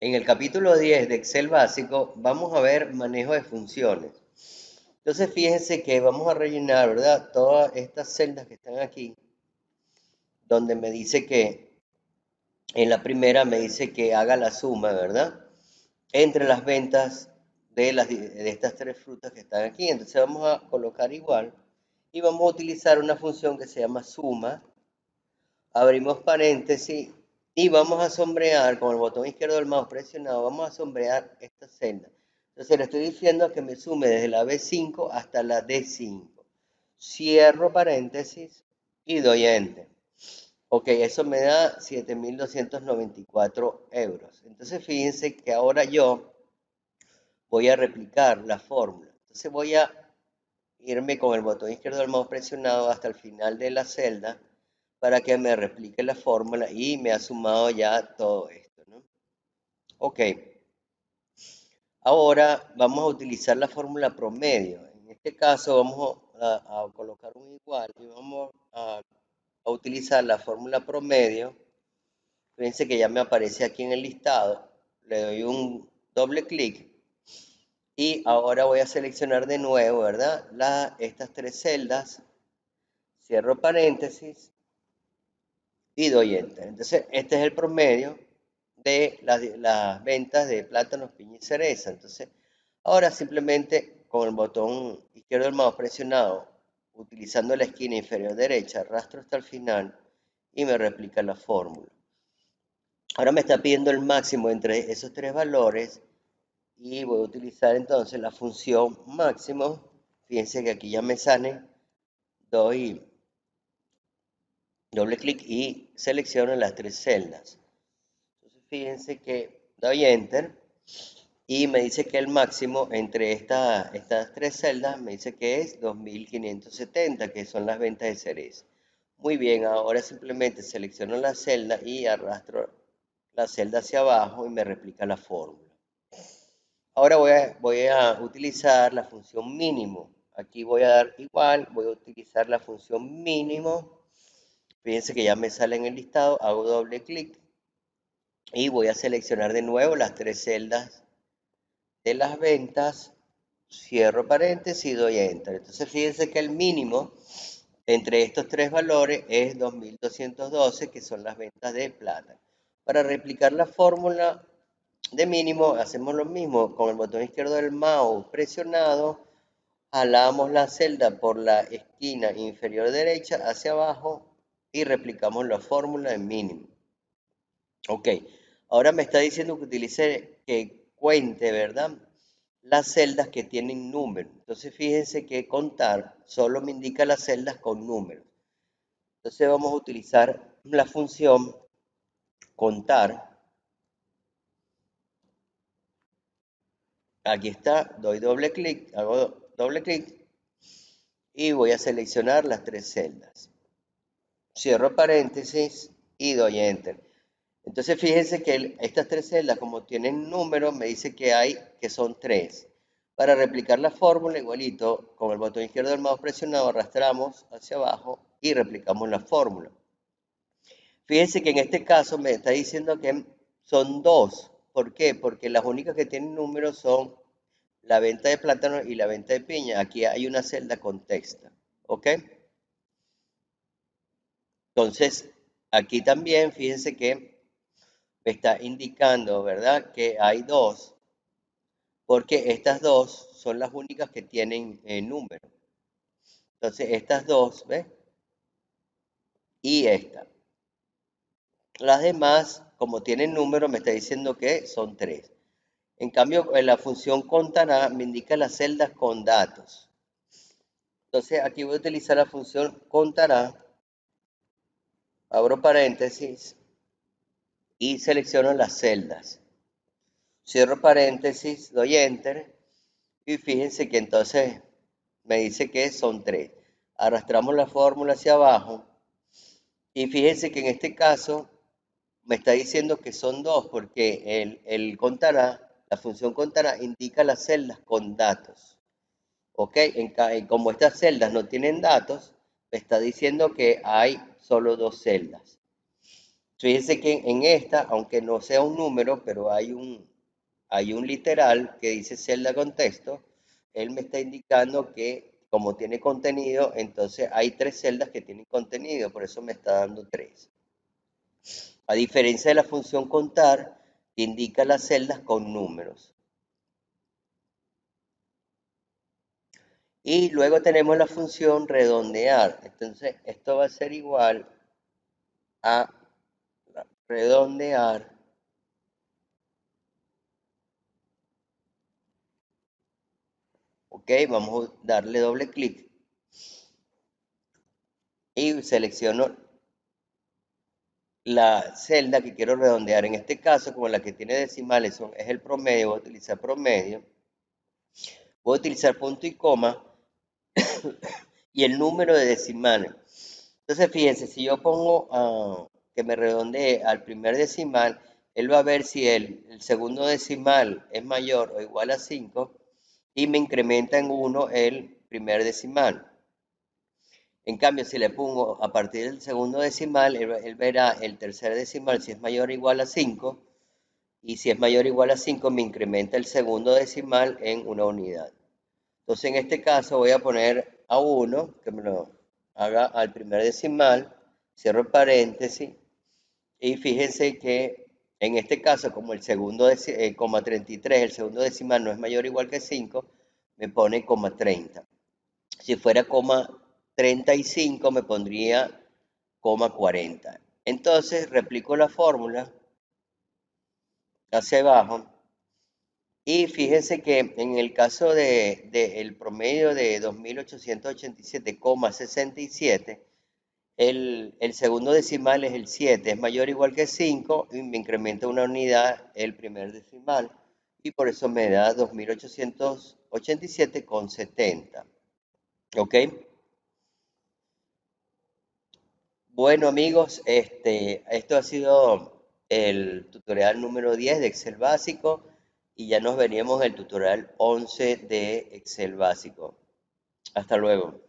En el capítulo 10 de Excel básico vamos a ver manejo de funciones. Entonces fíjense que vamos a rellenar, ¿verdad? Todas estas celdas que están aquí, donde me dice que en la primera me dice que haga la suma, ¿verdad? Entre las ventas de estas tres frutas que están aquí. Entonces vamos a colocar igual y vamos a utilizar una función que se llama suma. Abrimos paréntesis y vamos a sombrear con el botón izquierdo del mouse presionado, vamos a sombrear esta celda. Entonces le estoy diciendo que me sume desde la B5 hasta la D5. Cierro paréntesis y doy Enter. Ok, eso me da 7.294 euros. Entonces fíjense que ahora yo voy a replicar la fórmula. Entonces voy a irme con el botón izquierdo del mouse presionado hasta el final de la celda para que me replique la fórmula y me ha sumado ya todo esto, ¿no? Ok, ahora vamos a utilizar la fórmula promedio. En este caso vamos a colocar un igual y vamos a utilizar la fórmula promedio. Fíjense que ya me aparece aquí en el listado. Le doy un doble clic y ahora voy a seleccionar de nuevo, ¿verdad? Estas tres celdas. Cierro paréntesis y doy Enter. Entonces, este es el promedio de las ventas de plátanos, piña y cereza. Entonces, ahora simplemente con el botón izquierdo del mouse presionado, utilizando la esquina inferior derecha, arrastro hasta el final y me replica la fórmula. Ahora me está pidiendo el máximo entre esos tres valores y voy a utilizar entonces la función máximo. Fíjense que aquí ya me sale, doy doble clic y selecciono las tres celdas. Entonces fíjense que doy Enter y me dice que el máximo entre estas tres celdas me dice que es 2.570, que son las ventas de cereza. Muy bien, ahora simplemente selecciono la celda y arrastro la celda hacia abajo y me replica la fórmula. Ahora voy a utilizar la función mínimo. Aquí voy a dar igual, voy a utilizar la función mínimo. Fíjense que ya me sale en el listado, hago doble clic y voy a seleccionar de nuevo las tres celdas de las ventas, cierro paréntesis y doy Enter. Entonces fíjense que el mínimo entre estos tres valores es 2.212, que son las ventas de plata. Para replicar la fórmula de mínimo hacemos lo mismo, con el botón izquierdo del mouse presionado, jalamos la celda por la esquina inferior derecha hacia abajo y replicamos la fórmula de mínimo. Ok, ahora me está diciendo que utilice, que cuente, ¿verdad? Las celdas que tienen números. Entonces fíjense que contar solo me indica las celdas con números. Entonces vamos a utilizar la función contar. Aquí está, doy doble clic, hago doble clic y voy a seleccionar las tres celdas. Cierro paréntesis y doy Enter. Entonces fíjense que estas tres celdas, como tienen números, me dice que son tres. Para replicar la fórmula, igualito, con el botón izquierdo del mouse presionado, arrastramos hacia abajo y replicamos la fórmula. Fíjense que en este caso me está diciendo que son dos. ¿Por qué? Porque las únicas que tienen números son la venta de plátano y la venta de piña. Aquí hay una celda con texto. ¿Ok? Entonces, aquí también, fíjense que me está indicando, ¿verdad? Que hay dos, porque estas dos son las únicas que tienen número. Entonces, estas dos, ¿ves? Y esta. Las demás, como tienen número, me está diciendo que son tres. En cambio, en la función contará me indica las celdas con datos. Entonces, aquí voy a utilizar la función contará, abro paréntesis y selecciono las celdas. Cierro paréntesis, doy Enter y fíjense que entonces me dice que son tres. Arrastramos la fórmula hacia abajo y fíjense que en este caso me está diciendo que son dos porque el contará, la función contará indica las celdas con datos. ¿Ok? Como estas celdas no tienen datos, me está diciendo que hay solo dos celdas. Fíjense que en esta, aunque no sea un número, pero hay un literal que dice celda con texto, él me está indicando que como tiene contenido, entonces hay 3 celdas que tienen contenido, por eso me está dando 3. A diferencia de la función contar, que indica las celdas con números. Y luego tenemos la función redondear. Entonces, esto va a ser igual a redondear. Ok, vamos a darle doble clic y selecciono la celda que quiero redondear. En este caso, como la que tiene decimales es el promedio, voy a utilizar promedio. Voy a utilizar punto y coma y el número de decimales. Entonces, fíjense, si yo pongo que me redondee al primer decimal, él va a ver si el segundo decimal es mayor o igual a 5 y me incrementa en 1 el primer decimal. En cambio, si le pongo a partir del segundo decimal, él verá el tercer decimal si es mayor o igual a 5 y si es mayor o igual a 5 me incrementa el segundo decimal en una unidad. Entonces, en este caso voy a poner a 1, que me lo haga al primer decimal, cierro paréntesis, y fíjense que en este caso, como el segundo, coma 33, el segundo decimal no es mayor o igual que 5, me pone coma 30. Si fuera coma 35, me pondría coma 40. Entonces, replico la fórmula hacia abajo. Y fíjense que en el caso el promedio de 2887,67, el segundo decimal es el 7, es mayor o igual que 5 y me incrementa una unidad el primer decimal y por eso me da 2887,70. ¿Ok? Bueno amigos, esto ha sido el tutorial número 10 de Excel básico y ya nos veníamos el tutorial 11 de Excel básico. Hasta luego.